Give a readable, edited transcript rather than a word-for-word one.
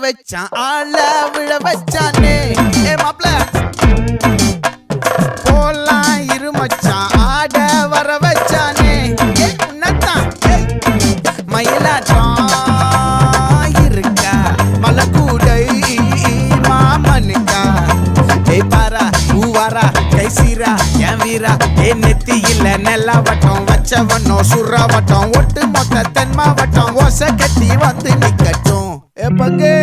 வச்சான் ஆள விழ வச்சானே ஏ மாப்ள போலாம் இருமச்சான் ஆட வர வச்சானே ஏ உன்னதான் மயிலாட்டம் இருக்கா மலக்கூடை மாமனுக்கா ஏ பாரா ஊவாரா கைசீரா என் வீரா ஏ நெத்தி இல்ல நெல்லாவட்டம் வச்சவனும் சுறாவட்டம் ஒட்டு மொத்த தென் மாவட்டம் ஓசை கட்டி வந்து நிக்கட்டும் ஏ பங்கே